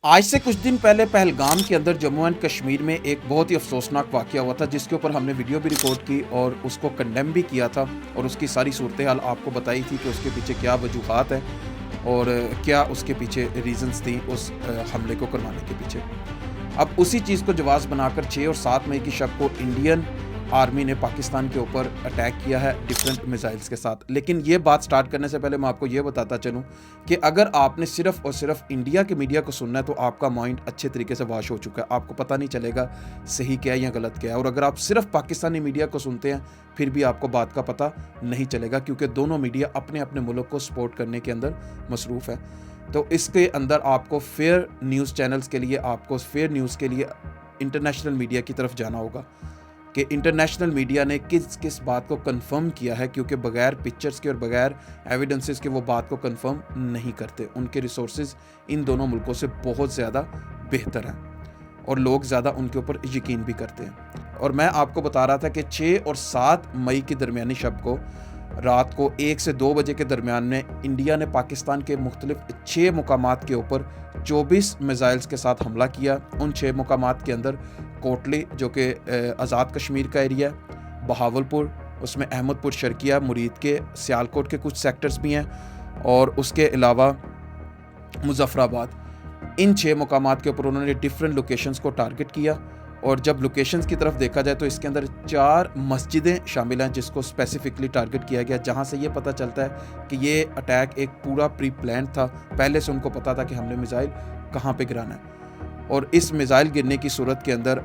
आज से कुछ दिन पहले पहलगाम के अंदर जम्मू एंड कश्मीर में एक बहुत ही अफसोसनाक वाक़या हुआ था, जिसके ऊपर हमने वीडियो भी रिकॉर्ड की और उसको कंडेम भी किया था और उसकी सारी सूरत हाल आपको बताई थी कि उसके पीछे क्या वजूहात है और क्या उसके पीछे रीज़न्स थी उस हमले को करवाने के पीछे। अब उसी चीज़ को जवाज़ बनाकर 6 और 7 मई की शब को इंडियन आर्मी ने पाकिस्तान के ऊपर अटैक किया है डिफरेंट मिसाइल्स के साथ। लेकिन ये बात स्टार्ट करने से पहले मैं आपको ये बताता चलूँ कि अगर आपने सिर्फ़ और सिर्फ़ इंडिया के मीडिया को सुनना है तो आपका माइंड अच्छे तरीके से वॉश हो चुका है। आपको पता नहीं चलेगा सही क्या है या गलत क्या है। और अगर आप सिर्फ़ पाकिस्तानी मीडिया को सुनते हैं फिर भी आपको बात का पता नहीं चलेगा, क्योंकि दोनों मीडिया अपने अपने मुल्क को सपोर्ट करने के अंदर मसरूफ़ है। तो इसके अंदर आपको फेयर न्यूज़ चैनल्स के लिए, आपको फेयर न्यूज़ के लिए इंटरनेशनल मीडिया की तरफ जाना होगा कि इंटरनेशनल मीडिया ने किस किस बात को कंफर्म किया है, क्योंकि बगैर पिक्चर्स के और बगैर एविडेंसेस के वो बात को कंफर्म नहीं करते। उनके रिसोर्सेज इन दोनों मुल्कों से बहुत ज़्यादा बेहतर हैं और लोग ज़्यादा उनके ऊपर यकीन भी करते हैं। और मैं आपको बता रहा था कि 6 और 7 मई की दरमियानी शब को रात को 1 से 2 बजे के दरमियान में इंडिया ने पाकिस्तान के मुख्तलिफ 6 मुकामात के ऊपर 24 मिसाइल्स के साथ हमला किया। उन 6 मुकामात के अंदर कोटली जो कि आज़ाद कश्मीर का एरिया है, बहावलपुर, उसमें अहमदपुर शर्किया, मुरीद के, सियालकोट के कुछ सेक्टर्स भी हैं और उसके अलावा मुजफ्फराबाद। इन 6 मुकामात के ऊपर उन्होंने डिफरेंट लोकेशंस को टारगेट किया। और जब लोकेशंस की तरफ देखा जाए तो इसके अंदर 4 मस्जिदें शामिल हैं जिसको स्पेसिफिकली टारगेट किया गया, जहां से ये पता चलता है कि ये अटैक एक पूरा प्री प्लान था। पहले से उनको पता था कि हमने मिसाइल कहां पे गिराना है। और इस मिसाइल गिरने की सूरत के अंदर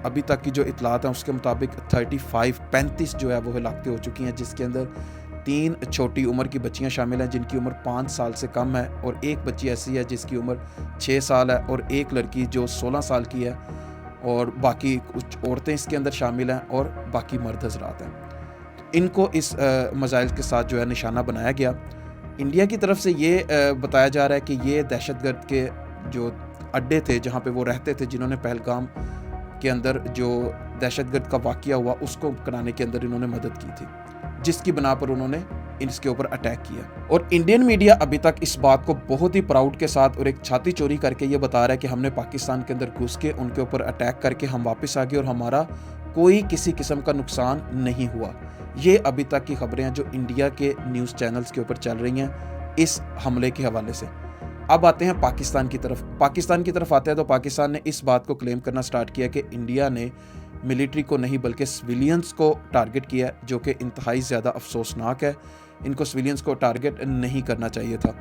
अभी तक की जो इतलात हैं उसके मुताबिक 35 जो है वो हलाकतें हो चुकी हैं, जिसके अंदर 3 छोटी उम्र की बच्चियां शामिल हैं जिनकी उम्र 5 साल से कम है, और एक बच्ची ऐसी है जिसकी उम्र 6 साल है, और एक लड़की जो 16 साल की है, और बाकी कुछ औरतें इसके अंदर शामिल हैं और बाकी मर्द हजरात हैं। इनको इस मिसाइल के साथ जो है निशाना बनाया गया। इंडिया की तरफ से ये बताया जा रहा है कि ये दहशतगर्द के जो अड्डे थे जहाँ पे वो रहते थे, जिन्होंने पहलगाम के अंदर जो दहशतगर्द का वाक़या हुआ उसको कराने के अंदर इन्होंने मदद की थी, जिसकी बना पर उन्होंने इसके ऊपर अटैक किया। और इंडियन मीडिया अभी तक इस बात को बहुत ही प्राउड के साथ और एक छाती चोरी करके ये बता रहा है कि हमने पाकिस्तान के अंदर घुस के उनके ऊपर अटैक करके हम वापस आ गए और हमारा कोई किसी किस्म का नुकसान नहीं हुआ। ये अभी तक की खबरें हैं जो इंडिया के न्यूज़ चैनल्स के ऊपर चल रही हैं इस हमले के हवाले से। अब आते हैं पाकिस्तान की तरफ। पाकिस्तान की तरफ आते हैं तो पाकिस्तान ने इस बात को क्लेम करना स्टार्ट किया कि इंडिया ने मिलिट्री को नहीं बल्कि सिविलियंस को टारगेट किया, जो कि इंतहाई ज़्यादा अफसोसनाक है। इनको सिविलियंस को टारगेट नहीं करना चाहिए था।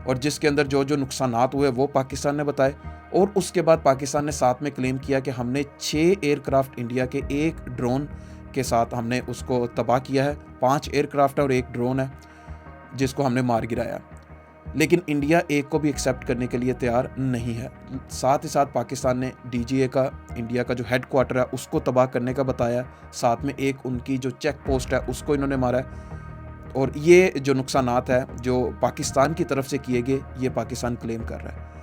और जिसके अंदर जो जो नुकसानात हुए वो पाकिस्तान ने बताए। और उसके बाद पाकिस्तान ने साथ में क्लेम किया कि हमने 6 एयरक्राफ्ट इंडिया के एक ड्रोन के साथ हमने उसको तबाह किया है। 5 एयरक्राफ्ट है और एक ड्रोन है जिसको हमने मार गिराया। लेकिन इंडिया एक को भी एक्सेप्ट करने के लिए तैयार नहीं है। साथ ही साथ पाकिस्तान ने डीजीए का, इंडिया का जो हेड क्वार्टर है उसको तबाह करने का बताया। साथ में एक उनकी जो चेक पोस्ट है उसको इन्होंने मारा है। और ये जो नुकसानात है जो पाकिस्तान की तरफ से किए गए, ये पाकिस्तान क्लेम कर रहा है।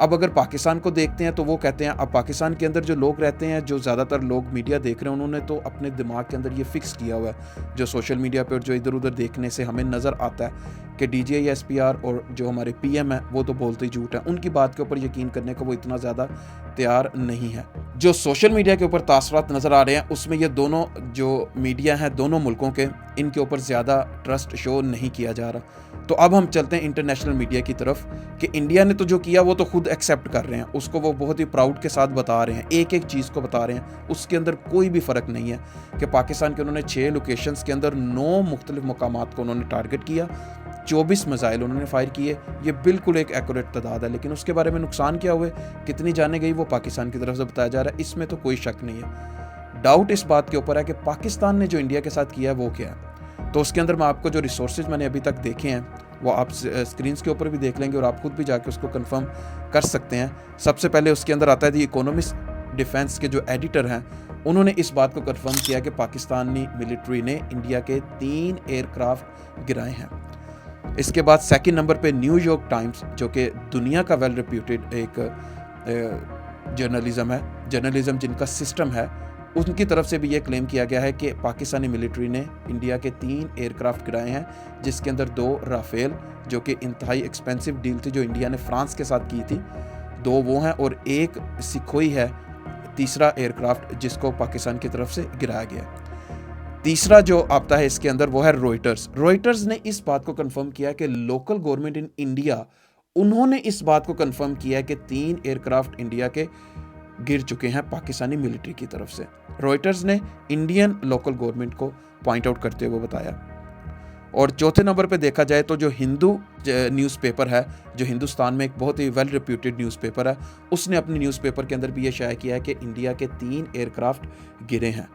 अब अगर पाकिस्तान को देखते हैं तो वो कहते हैं, अब पाकिस्तान के अंदर जो लोग रहते हैं, जो ज़्यादातर लोग मीडिया देख रहे हैं, उन्होंने तो अपने दिमाग के अंदर ये फिक्स किया हुआ है, जो सोशल मीडिया पे और जो इधर उधर देखने से हमें नज़र आता है कि डीजीए या एसपीआर और जो हमारे पीएम है वो तो बोलते ही झूठ है। उनकी बात के ऊपर यकीन करने को वो इतना ज़्यादा तैयार नहीं है। जो सोशल मीडिया के ऊपर तासरात नज़र आ रहे हैं उसमें ये दोनों जो मीडिया हैं दोनों मुल्कों के, इनके ऊपर ज़्यादा ट्रस्ट शो नहीं किया जा रहा। तो अब हम चलते हैं इंटरनेशनल मीडिया की तरफ कि इंडिया ने तो जो किया वो तो खुद एक्सेप्ट कर रहे हैं, उसको वो बहुत ही प्राउड के साथ बता रहे हैं, एक एक चीज़ को बता रहे हैं। उसके अंदर कोई भी फ़र्क नहीं है कि पाकिस्तान के उन्होंने 6 लोकेशंस के अंदर 9 मुख्तलिफ मकामात को उन्होंने टारगेट किया, 24 मिसाइल उन्होंने फायर किए। ये बिल्कुल एक एक्यूरेट तादाद है, लेकिन उसके बारे में नुकसान क्या हुए, कितनी जाने गई, वो पाकिस्तान की तरफ से बताया जा रहा है। इसमें तो कोई शक नहीं है। डाउट इस बात के ऊपर है कि पाकिस्तान ने जो इंडिया के साथ किया है वो क्या है। तो उसके अंदर मैं आपको जो रिसोर्सेज मैंने अभी तक देखे हैं वो आप स्क्रीन के ऊपर भी देख लेंगे और आप खुद भी जाके उसको कंफर्म कर सकते हैं। सबसे पहले उसके अंदर आता है द इकोनॉमिस्ट डिफेंस के जो एडिटर हैं, उन्होंने इस बात को कंफर्म किया कि पाकिस्तानी मिलिट्री ने इंडिया के 3 एयरक्राफ्ट गिराए हैं। इसके बाद सेकंड नंबर पे न्यूयॉर्क टाइम्स, जो कि दुनिया का वेल रिप्यूटेड एक जर्नलिज्म जिनका सिस्टम है, उनकी तरफ से भी ये क्लेम किया गया है कि पाकिस्तानी मिलिट्री ने इंडिया के 3 एयरक्राफ्ट गिराए हैं, जिसके अंदर 2 राफेल, जो कि इंतहाई एक्सपेंसिव डील थी जो इंडिया ने फ्रांस के साथ की थी, 2 वो हैं और एक सिखोई है, तीसरा एयरक्राफ्ट जिसको पाकिस्तान की तरफ से गिराया गया। तीसरा जो आता है इसके अंदर वो है रॉयटर्स ने इस बात को कंफर्म किया कि लोकल गवर्नमेंट इन इंडिया, उन्होंने इस बात को कंफर्म किया कि 3 एयरक्राफ्ट इंडिया के गिर चुके हैं पाकिस्तानी मिलिट्री की तरफ से। रॉयटर्स ने इंडियन लोकल गवर्नमेंट को पॉइंट आउट करते हुए बताया। और चौथे नंबर पे देखा जाए तो जो हिंदू न्यूज़पेपर है, जो हिंदुस्तान में एक बहुत ही वेल रिप्यूटेड न्यूज़पेपर है, उसने अपनी न्यूज़पेपर के अंदर भी ये शाया किया है कि इंडिया के 3 एयरक्राफ्ट गिरे हैं।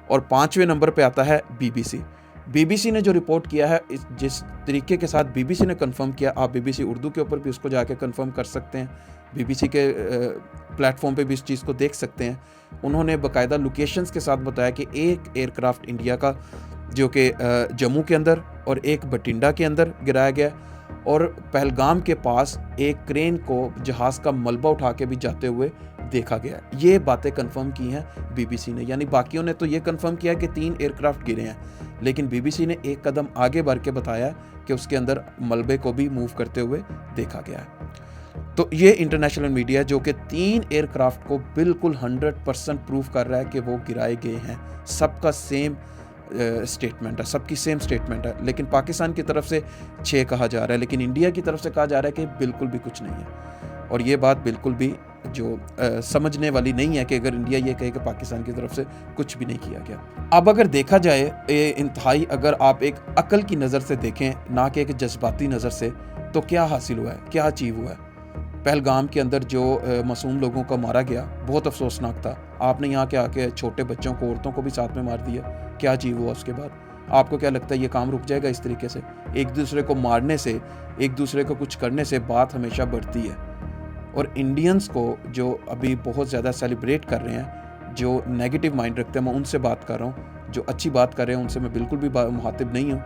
और 5वें नंबर पे आता है बीबीसी ने जो रिपोर्ट किया है, जिस तरीके के साथ बीबीसी ने कंफर्म किया, आप बीबीसी उर्दू के ऊपर भी उसको जाके कंफर्म कर सकते हैं, बीबीसी के प्लेटफॉर्म पे भी इस चीज़ को देख सकते हैं। उन्होंने बाकायदा लोकेशंस के साथ बताया कि एक एयरक्राफ्ट इंडिया का जो कि जम्मू के अंदर और एक बठिंडा के अंदर गिराया गया, और पहलगाम के पास एक क्रेन को जहाज़ का मलबा उठा के भी जाते हुए देखा गया। ये बातें कंफर्म की हैं बीबीसी ने, यानी बाकियों ने तो ये कंफर्म किया कि 3 एयरक्राफ्ट गिरे हैं, लेकिन बीबीसी ने एक कदम आगे बढ़ के बताया कि उसके अंदर मलबे को भी मूव करते हुए देखा गया है। तो ये इंटरनेशनल मीडिया जो कि 3 एयरक्राफ्ट को बिल्कुल 100% प्रूव कर रहा है कि वो गिराए गए हैं, सबका सेम स्टेटमेंट है, सबकी सेम स्टेटमेंट है। लेकिन पाकिस्तान की तरफ से 6 कहा जा रहा है, लेकिन इंडिया की तरफ से कहा जा रहा है कि बिल्कुल भी कुछ नहीं है। और ये बात बिल्कुल भी जो समझने वाली नहीं है कि अगर इंडिया ये कहे कि पाकिस्तान की तरफ से कुछ भी नहीं किया गया। अब अगर देखा जाए इंतहाई, अगर आप एक अकल की नज़र से देखें, ना कि एक जज्बाती नज़र से, तो क्या हासिल हुआ है, क्या अचीव हुआ है। पहलगाम के अंदर जो मासूम लोगों को मारा गया, बहुत अफसोसनाक था। आपने यहाँ के आके छोटे बच्चों को, औरतों को भी साथ में मार दिया, क्या अचीव हुआ उसके बाद। आपको क्या लगता है ये काम रुक जाएगा इस तरीके से? एक दूसरे को मारने से, एक दूसरे को कुछ करने से बात हमेशा बढ़ती है। और इंडियंस को जो अभी बहुत ज़्यादा सेलिब्रेट कर रहे हैं, जो नेगेटिव माइंड रखते हैं, मैं उनसे बात कर रहा हूँ। जो अच्छी बात कर रहे हैं उनसे मैं बिल्कुल भी मुखातिब नहीं हूँ।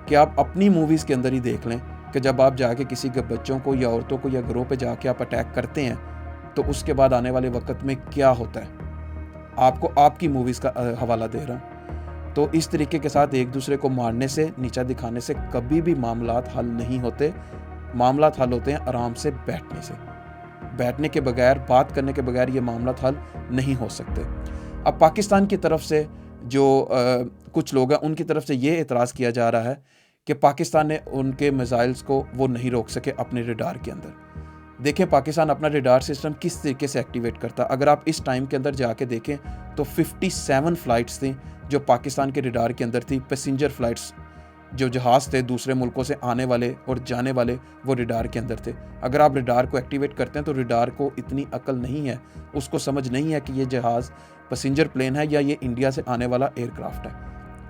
कि आप अपनी मूवीज़ के अंदर ही देख लें कि जब आप जाके किसी के बच्चों को या औरतों को या घरों पे जाके आप अटैक करते हैं, तो उसके बाद आने वाले वक्त में क्या होता है। आपको आपकी मूवीज़ का हवाला दे रहा हूँ। तो इस तरीके के साथ एक दूसरे को मारने से, नीचा दिखाने से कभी भी मामलात हल नहीं होते। मामलात हल होते हैं आराम से बैठने से। बैठने के बगैर, बात करने के बगैर ये मामलात हल नहीं हो सकते। अब पाकिस्तान की तरफ से जो कुछ लोग हैं, उनकी तरफ से ये एतराज़ किया जा रहा है कि पाकिस्तान ने उनके मिसाइल्स को वो नहीं रोक सके अपने रडार के अंदर। देखें पाकिस्तान अपना रडार सिस्टम किस तरीके से एक्टिवेट करता। अगर आप इस टाइम के अंदर जाके देखें तो 57 फ़्लाइट्स थी जो पाकिस्तान के रडार के अंदर थी। पैसेंजर फ़्लाइट्स, जो जहाज़ थे दूसरे मुल्कों से आने वाले और जाने वाले, वो रडार के अंदर थे। अगर आप रडार को एक्टिवेट करते हैं तो रडार को इतनी अकल नहीं है, उसको समझ नहीं है कि ये जहाज़ पैसेंजर प्लेन है या ये इंडिया से आने वाला एयरक्राफ्ट है।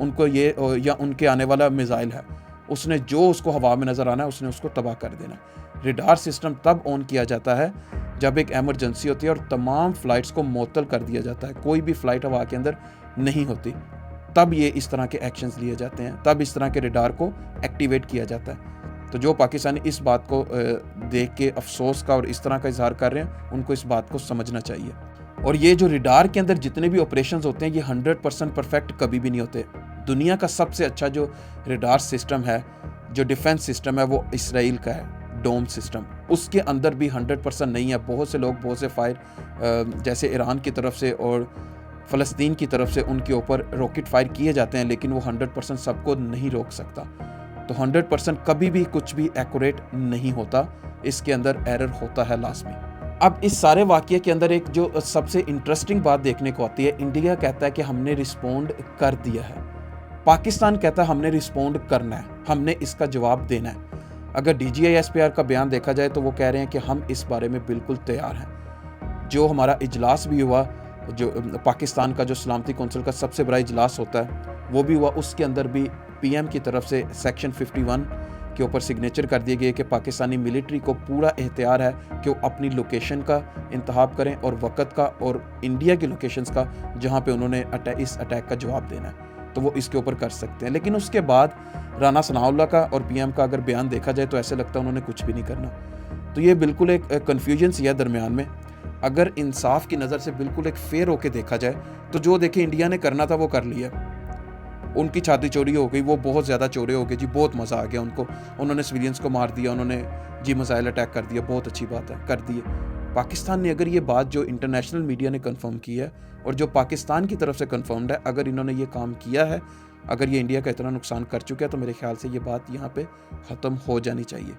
उनको ये या उनके आने वाला मिसाइल है। उसने जो उसको हवा में नज़र आना है उसने उसको तबाह कर देना। रडार सिस्टम तब ऑन किया जाता है जब एक एमरजेंसी होती है और तमाम फ़्लाइट्स को मुअत्तल कर दिया जाता है, कोई भी फ़्लाइट हवा के अंदर नहीं होती, तब ये इस तरह के एक्शंस लिए जाते हैं, तब इस तरह के रडार को एक्टिवेट किया जाता है। तो जो पाकिस्तानी इस बात को देख के अफसोस का और इस तरह का इजहार कर रहे हैं, उनको इस बात को समझना चाहिए। और ये जो रडार के अंदर जितने भी ऑपरेशंस होते हैं, ये 100% परफेक्ट कभी भी नहीं होते। दुनिया का सबसे अच्छा जो रडार सिस्टम है, जो डिफेंस सिस्टम है, वो इसराइल का है, डोम सिस्टम। उसके अंदर भी 100% नहीं है। बहुत से लोग, बहुत से फायर जैसे ईरान की तरफ से और फ़लस्तीन की तरफ से उनके ऊपर रॉकेट फायर किए जाते हैं, लेकिन वो 100% सबको नहीं रोक सकता। तो 100% कभी भी कुछ भी एक्यूरेट नहीं होता, इसके अंदर एरर होता है लाजमी। अब इस सारे वाक़ये के अंदर एक जो सबसे इंटरेस्टिंग बात देखने को आती है, इंडिया कहता है कि हमने रिस्पोंड कर दिया है, पाकिस्तान कहता है हमने रिस्पोंड करना है, हमने इसका जवाब देना है। अगर DGISPR का बयान देखा जाए तो वो कह रहे हैं कि हम इस बारे में बिल्कुल तैयार हैं। जो हमारा इजलास भी हुआ, जो पाकिस्तान का जो सलामती कौंसिल का सबसे बड़ा इजलास होता है, वो भी हुआ, उसके अंदर भी PM की तरफ से सेक्शन 51 के ऊपर सिग्नेचर कर दिए गए कि पाकिस्तानी मिलिट्री को पूरा एहतियार है कि वो अपनी लोकेशन का इंतखाब करें और वक़्त का, और इंडिया की लोकेशंस का जहां पे उन्होंने इस अटैक का जवाब देना है, तो वो इसके ऊपर कर सकते हैं। लेकिन उसके बाद राना सनाउल्लाह का और PM का अगर बयान देखा जाए तो ऐसे लगता है उन्होंने कुछ भी नहीं करना। तो ये बिल्कुल एक कन्फ्यूजन सी है दरमियान में। अगर इंसाफ की नज़र से बिल्कुल एक फेयर होके देखा जाए तो जो देखे इंडिया ने करना था वो कर लिया। उनकी छाती चोरी हो गई, वो बहुत ज़्यादा चोरी हो गई जी, बहुत मज़ा आ गया उनको। उन्होंने सिविलियंस को मार दिया, उन्होंने जी मिसाइल अटैक कर दिया, बहुत अच्छी बात है, कर दिए। पाकिस्तान ने अगर ये बात जो इंटरनेशनल मीडिया ने कंफर्म की है और जो पाकिस्तान की तरफ से कंफर्म्ड है, अगर इन्होंने ये काम किया है, अगर ये इंडिया का इतना नुकसान कर चुके हैं, तो मेरे ख्याल से ये बात यहाँ पे ख़त्म हो जानी चाहिए।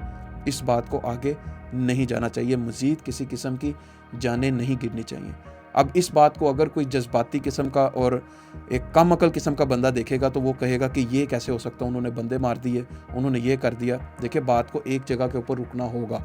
इस बात को आगे नहीं जाना चाहिए, मज़ीद किसी किस्म की जानें नहीं गिरनी चाहिए। अब इस बात को अगर कोई जज्बाती किस्म का और एक कम अकल किस्म का बंदा देखेगा तो वो कहेगा कि ये कैसे हो सकता है, उन्होंने बंदे मार दिए, उन्होंने ये कर दिया। देखिए, बात को एक जगह के ऊपर रुकना होगा।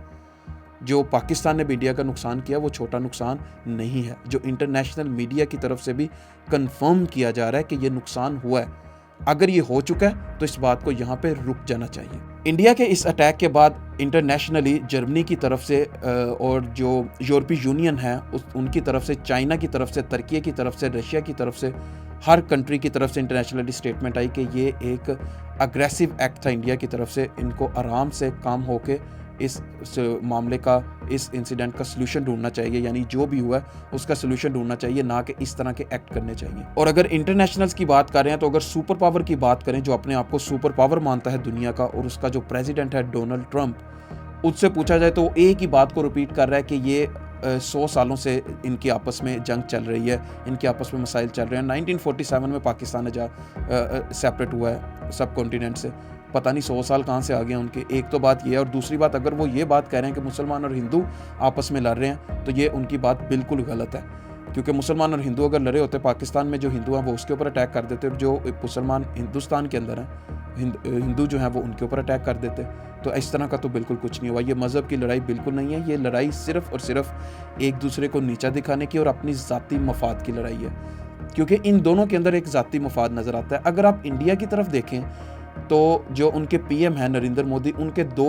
जो पाकिस्तान ने भी इंडिया का नुकसान किया वो छोटा नुकसान नहीं है, जो इंटरनेशनल मीडिया की तरफ से भी कंफर्म किया जा रहा है कि ये नुकसान हुआ है। अगर ये हो चुका है तो इस बात को यहाँ पे रुक जाना चाहिए। इंडिया के इस अटैक के बाद इंटरनेशनली जर्मनी की तरफ से और जो यूरोपीय यूनियन है उनकी तरफ से, चाइना की तरफ से, तुर्की की तरफ से, रशिया की तरफ से, हर कंट्री की तरफ से इंटरनेशनली स्टेटमेंट आई कि ये एक अग्रेसिव एक्ट था इंडिया की तरफ से। इनको आराम से काम होके इस मामले का, इस इंसिडेंट का सलूशन ढूंढना चाहिए, यानी जो भी हुआ है उसका सलूशन ढूंढना चाहिए, ना कि इस तरह के एक्ट करने चाहिए। और अगर इंटरनेशनल्स की बात कर रहे हैं तो अगर सुपर पावर की बात करें, जो अपने आप को सुपर पावर मानता है दुनिया का, और उसका जो प्रेसिडेंट है डोनाल्ड ट्रंप, उससे पूछा जाए तो एक ही बात को रिपीट कर रहा है कि ये 100 सालों से इनकी आपस में जंग चल रही है, इनके आपस में मसाइल चल रहे हैं। 1947 में पाकिस्तान सेपरेट हुआ है सब कॉन्टिनेंट से, पता नहीं 100 साल कहाँ से आ गए उनके। एक तो बात ये है, और दूसरी बात, अगर वो ये बात कह रहे हैं कि मुसलमान और हिंदू आपस में लड़ रहे हैं, तो ये उनकी बात बिल्कुल गलत है। क्योंकि मुसलमान और हिंदू अगर लड़े होते, पाकिस्तान में जो हिंदू हैं वो उसके ऊपर अटैक कर देते, और जो मुसलमान हिंदुस्तान के अंदर हैं, हिंदू जो हैं वो उनके ऊपर अटैक कर देते। तो इस तरह का तो बिल्कुल कुछ नहीं हुआ। ये मज़हब की लड़ाई बिल्कुल नहीं है, ये लड़ाई सिर्फ और सिर्फ एक दूसरे को नीचा दिखाने की और अपनी ज़ाती मफाद की लड़ाई है, क्योंकि इन दोनों के अंदर एक ज़ाती मफाद नज़र आता है। अगर आप इंडिया की तरफ देखें तो जो उनके पीएम हैं नरेंद्र मोदी, उनके 2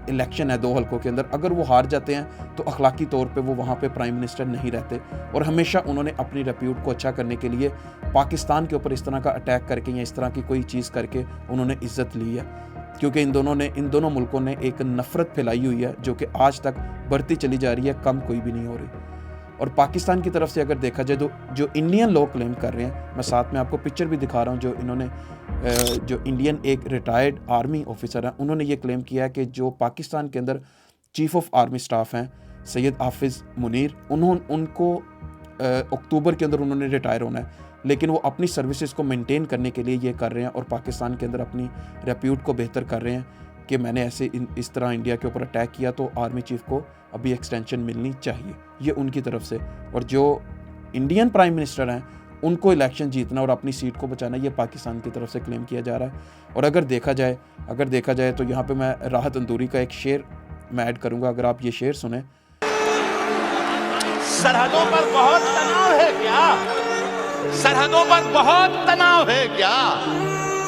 इलेक्शन है 2 हलकों के अंदर, अगर वो हार जाते हैं तो अखलाकी तौर पे वो वहाँ पे प्राइम मिनिस्टर नहीं रहते। और हमेशा उन्होंने अपनी रेप्यूट को अच्छा करने के लिए पाकिस्तान के ऊपर इस तरह का अटैक करके या इस तरह की कोई चीज़ करके उन्होंने इज्जत ली है, क्योंकि इन दोनों मुल्कों ने एक नफ़रत फैलाई हुई है जो कि आज तक बढ़ती चली जा रही है, कम कोई भी नहीं हो रही। और पाकिस्तान की तरफ से अगर देखा जाए तो जो इंडियन लोग क्लेम कर रहे हैं, मैं साथ में आपको पिक्चर भी दिखा रहा हूं, जो इन्होंने जो इंडियन एक रिटायर्ड आर्मी ऑफिसर हैं, उन्होंने ये क्लेम किया है कि जो पाकिस्तान के अंदर चीफ ऑफ आर्मी स्टाफ हैं सैयद हाफिज़ मुनीर, उनको अक्टूबर के अंदर उन्होंने रिटायर होना है, लेकिन वो अपनी सर्विसेज को मेंटेन करने के लिए ये कर रहे हैं और पाकिस्तान के अंदर अपनी रेप्यूट को बेहतर कर रहे हैं कि मैंने ऐसे इस तरह इंडिया के ऊपर अटैक किया, तो आर्मी चीफ को अभी एक्सटेंशन मिलनी चाहिए, ये उनकी तरफ से। और जो इंडियन प्राइम मिनिस्टर हैं उनको इलेक्शन जीतना और अपनी सीट को बचाना, ये पाकिस्तान की तरफ से क्लेम किया जा रहा है। और अगर देखा जाए तो यहाँ पे मैं राहत अंदूरी का एक शेर मैं ऐड करूँगा, अगर आप ये शेर सुने। सरहदों पर बहुत तनाव है क्या? सरहदों पर बहुत तनाव है क्या?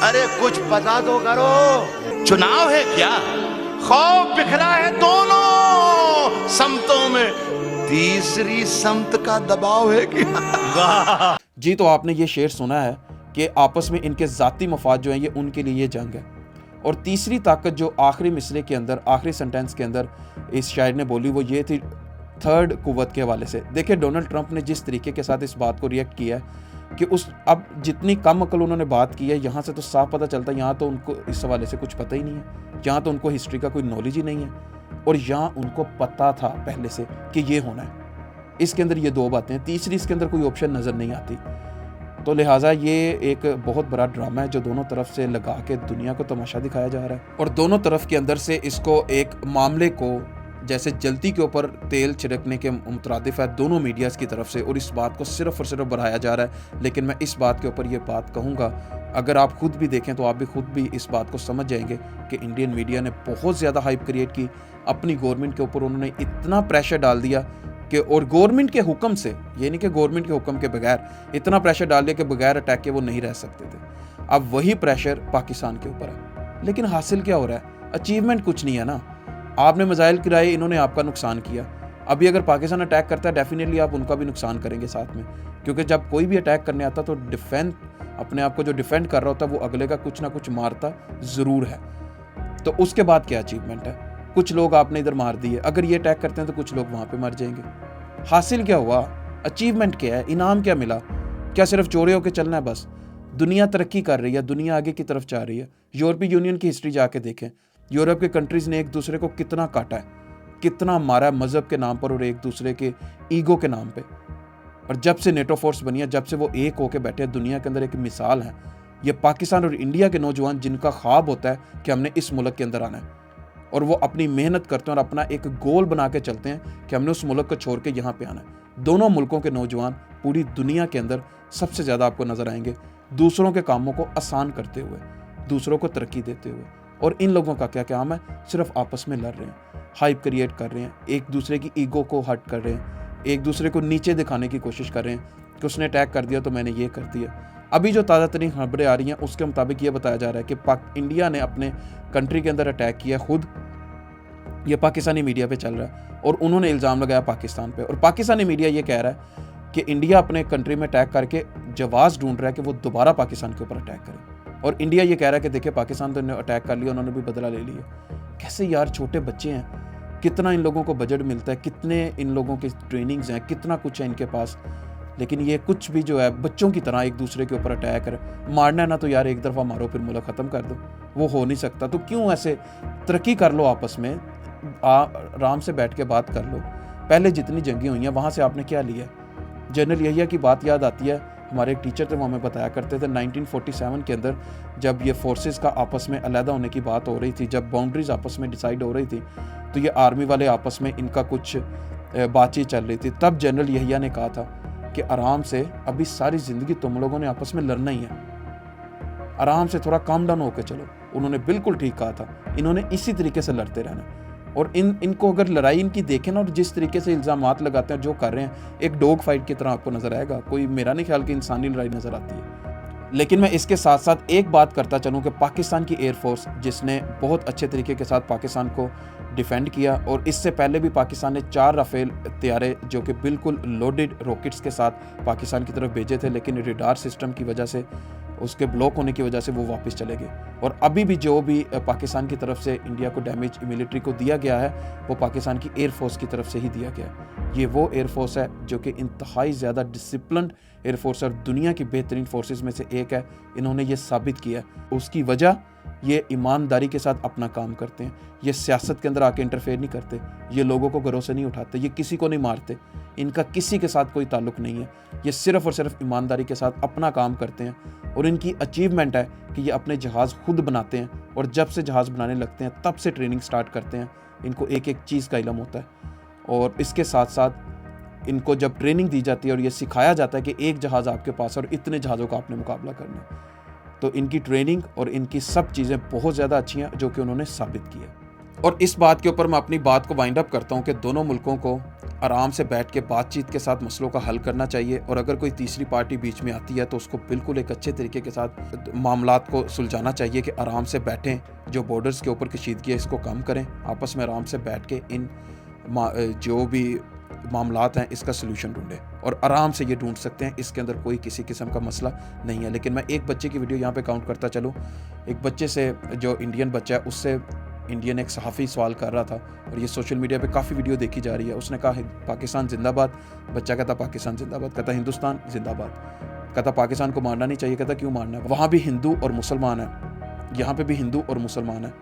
अरे कुछ पता तो करो। चुनाव है क्या? खौफ बिखरा है दोनों समतों में, तीसरी समत का दबाव है क्या? जी, तो आपने ये शेर सुना है कि आपस में इनके ज़ाती मफाद जो हैं ये उनके लिए ये जंग है। और तीसरी ताकत जो आखिरी मिसरे के अंदर, आखिरी सेंटेंस के अंदर इस शायर ने बोली, वो ये थी थर्ड कुव्वत के हवाले से। देखिए, डोनाल्ड ट्रंप ने जिस तरीके के साथ इस बात को रिएक्ट किया है कि अब जितनी कम अकल उन्होंने बात की है, यहाँ से तो साफ पता चलता है यहाँ तो उनको इस हवाले से कुछ पता ही नहीं है, यहाँ तो उनको हिस्ट्री का कोई नॉलेज ही नहीं है, और यहाँ उनको पता था पहले से कि ये होना है। इसके अंदर ये 2 बातें हैं, तीसरी इसके अंदर कोई ऑप्शन नज़र नहीं आती। तो लिहाजा ये एक बहुत बड़ा ड्रामा है जो दोनों तरफ से लगा के दुनिया को तमाशा दिखाया जा रहा है, और दोनों तरफ के अंदर से इसको एक मामले को जैसे जल्दी के ऊपर तेल छिड़कने के मुतरादिफ है दोनों मीडियाज़ की तरफ से, और इस बात को सिर्फ और सिर्फ बढ़ाया जा रहा है। लेकिन मैं इस बात के ऊपर ये बात कहूँगा, अगर आप खुद भी देखें तो आप भी खुद भी इस बात को समझ जाएंगे कि इंडियन मीडिया ने बहुत ज़्यादा हाइप क्रिएट की अपनी गवर्नमेंट के ऊपर। उन्होंने इतना प्रेशर डाल दिया कि, और गवर्नमेंट के हुक्म से, ये नहीं कि गवर्नमेंट के हुक्म के बगैर, इतना प्रेशर डाल दिया कि बगैर अटैक के वो नहीं रह सकते थे। अब वही प्रेशर पाकिस्तान के ऊपर है, लेकिन हासिल क्या हो रहा है? अचीवमेंट कुछ नहीं है ना। आपने मिसाइल गिराए, इन्होंने आपका नुकसान किया। अभी अगर पाकिस्तान अटैक करता है, डेफिनेटली आप उनका भी नुकसान करेंगे साथ में, क्योंकि जब कोई भी अटैक करने आता तो अपने आप को जो डिफेंड कर रहा होता है वो अगले का कुछ ना कुछ मारता ज़रूर है। तो उसके बाद क्या अचीवमेंट है? कुछ लोग आपने इधर मार दिए, अगर ये अटैक करते हैं तो कुछ लोग वहाँ पे मर जाएंगे। हासिल क्या हुआ? अचीवमेंट क्या है? इनाम क्या मिला? क्या सिर्फ चोरे होकर चलना है बस? दुनिया तरक्की कर रही है, दुनिया आगे की तरफ जा रही है। यूरोपीय यूनियन की हिस्ट्री जाके देखें, यूरोप के कंट्रीज़ ने एक दूसरे को कितना काटा है, कितना मारा है मज़हब के नाम पर और एक दूसरे के ईगो के नाम पे। और जब से नेटो फोर्स बनी है, जब से वो एक होके बैठे हैं, दुनिया के अंदर एक मिसाल है। ये पाकिस्तान और इंडिया के नौजवान जिनका ख्वाब होता है कि हमने इस मुल्क के अंदर आना है, और वो अपनी मेहनत करते हैं और अपना एक गोल बना के चलते हैं कि हमने उस मुल्क को छोड़ के यहाँ पे आना है। दोनों मुल्कों के नौजवान पूरी दुनिया के अंदर सबसे ज़्यादा आपको नज़र आएंगे दूसरों के कामों को आसान करते हुए, दूसरों को तरक्की देते हुए। और इन लोगों का क्या काम है? सिर्फ आपस में लड़ रहे हैं, हाइप क्रिएट कर रहे हैं, एक दूसरे की ईगो को हर्ट कर रहे हैं, एक दूसरे को नीचे दिखाने की कोशिश कर रहे हैं कि उसने अटैक कर दिया तो मैंने ये कर दिया। अभी जो ताज़ा तरीन खबरें आ रही हैं उसके मुताबिक ये बताया जा रहा है कि इंडिया ने अपने कंट्री के अंदर अटैक किया खुद। ये पाकिस्तानी मीडिया पे चल रहा है और उन्होंने इल्ज़ाम लगाया पाकिस्तान पे, और पाकिस्तानी मीडिया ये कह रहा है कि इंडिया अपने कंट्री में अटैक करके जवाज़ ढूंढ रहा है कि वो दोबारा पाकिस्तान के ऊपर अटैक करे, और इंडिया ये कह रहा है कि देखिए पाकिस्तान तो अटैक कर लिया, उन्होंने भी बदला ले लिया। कैसे यार, छोटे बच्चे हैं, कितना इन लोगों को बजट मिलता है, कितने इन लोगों की ट्रेनिंग्स हैं, कितना कुछ है इनके पास, लेकिन ये कुछ भी जो है बच्चों की तरह एक दूसरे के ऊपर अटैक करे। मारना है ना तो यार एक दफ़ा मारो फिर मुल्क ख़त्म कर दो, वो हो नहीं सकता। तो क्यों ऐसे? तरक्की कर लो आपस में, आराम से बैठ के बात कर लो। पहले जितनी जंगें हुई हैं वहाँ से आपने क्या लिया? जनरल यहिया की बात याद आती है, हमारे एक टीचर थे वो हमें बताया करते थे 1947 के अंदर जब ये फोर्सेस का आपस में अलहदा होने की बात हो रही थी, जब बाउंड्रीज आपस में डिसाइड हो रही थी, तो ये आर्मी वाले आपस में इनका कुछ बातचीत चल रही थी। तब जनरल यहिया ने कहा था कि आराम से, अभी सारी ज़िंदगी तुम लोगों ने आपस में लड़ना ही है, आराम से थोड़ा काम डाउन होकर चलो। उन्होंने बिल्कुल ठीक कहा था, इन्होंने इसी तरीके से लड़ते रहना। और इनको अगर लड़ाई इनकी देखें ना, और जिस तरीके से इल्ज़ामात लगाते हैं, जो कर रहे हैं, एक डॉग फाइट की तरह आपको नज़र आएगा। कोई मेरा नहीं ख्याल कि इंसानी लड़ाई नज़र आती है। लेकिन मैं इसके साथ साथ एक बात करता चलूँ कि पाकिस्तान की एयरफोर्स जिसने बहुत अच्छे तरीके के साथ पाकिस्तान को डिफेंड किया, और इससे पहले भी पाकिस्तान ने 4 राफेल तैयारे जो कि बिल्कुल लोडेड रॉकेट्स के साथ पाकिस्तान की तरफ भेजे थे, लेकिन रेडार सिस्टम की वजह से, उसके ब्लॉक होने की वजह से वो वापस चले गए। और अभी भी जो भी पाकिस्तान की तरफ से इंडिया को डैमेज मिलिट्री को दिया गया है, वो पाकिस्तान की एयरफोर्स की तरफ से ही दिया गया है। ये वो एयरफोर्स है जो कि इंतहाई ज़्यादा डिसिप्लिन्ड एयरफोर्स और दुनिया की बेहतरीन फोर्सेस में से एक है। इन्होंने ये साबित किया। उसकी वजह, ये ईमानदारी के साथ अपना काम करते हैं, ये सियासत के अंदर आके इंटरफेयर नहीं करते, ये लोगों को घरों से नहीं उठाते, ये किसी को नहीं मारते, इनका किसी के साथ कोई ताल्लुक नहीं है। ये सिर्फ़ और सिर्फ ईमानदारी के साथ अपना काम करते हैं। और इनकी अचीवमेंट है कि ये अपने जहाज़ खुद बनाते हैं, और जब से जहाज़ बनाने लगते हैं तब से ट्रेनिंग स्टार्ट करते हैं। इनको एक एक चीज़ का इल्म होता है, और इसके साथ साथ इनको जब ट्रेनिंग दी जाती है और ये सिखाया जाता है कि एक जहाज़ आपके पास और इतने जहाज़ों का आपने मुकाबला करना है, तो इनकी ट्रेनिंग और इनकी सब चीज़ें बहुत ज़्यादा अच्छी हैं जो कि उन्होंने साबित की है। और इस बात के ऊपर मैं अपनी बात को वाइंड अप करता हूँ कि दोनों मुल्कों को आराम से बैठ के बातचीत के साथ मसलों का हल करना चाहिए, और अगर कोई तीसरी पार्टी बीच में आती है तो उसको बिल्कुल एक अच्छे तरीके के साथ मामलात को सुलझाना चाहिए कि आराम से बैठें, जो बॉर्डर्स के ऊपर कशीदगी है इसको कम करें, आपस में आराम से बैठ के इन जो भी मामलात हैं इसका सलूशन ढूंढें, और आराम से ये ढूंढ सकते हैं। इसके अंदर कोई किसी किस्म का मसला नहीं है। लेकिन मैं एक बच्चे की वीडियो यहाँ पे काउंट करता चलूँ। एक बच्चे से, जो इंडियन बच्चा है, उससे इंडियन एक सहाफ़ी सवाल कर रहा था, और ये सोशल मीडिया पे काफ़ी वीडियो देखी जा रही है। उसने कहा पाकिस्तान जिंदाबाद, बच्चा कहता पाकिस्तान जिंदाबाद, कहता हिंदुस्तान जिंदाबाद, कहता पाकिस्तान को मारना नहीं चाहिए, कहता क्यों मारना है, वहाँ भी हिंदू और मुसलमान है, यहाँ पे भी हिंदू और मुसलमान है,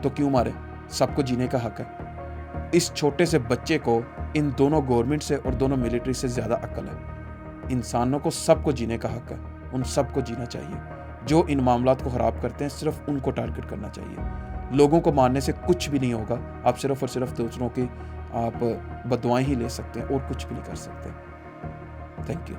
तो क्यों मारे, सबको जीने का हक है। इस छोटे से बच्चे को इन दोनों गवर्नमेंट से और दोनों मिलिट्री से ज़्यादा अक्ल है। इंसानों को सबको जीने का हक है, उन सबको जीना चाहिए। जो इन मामलात को ख़राब करते हैं सिर्फ उनको टारगेट करना चाहिए। लोगों को मारने से कुछ भी नहीं होगा, आप सिर्फ और सिर्फ दूसरों की आप बददुआएं ही ले सकते हैं और कुछ भी नहीं कर सकते। Thank you.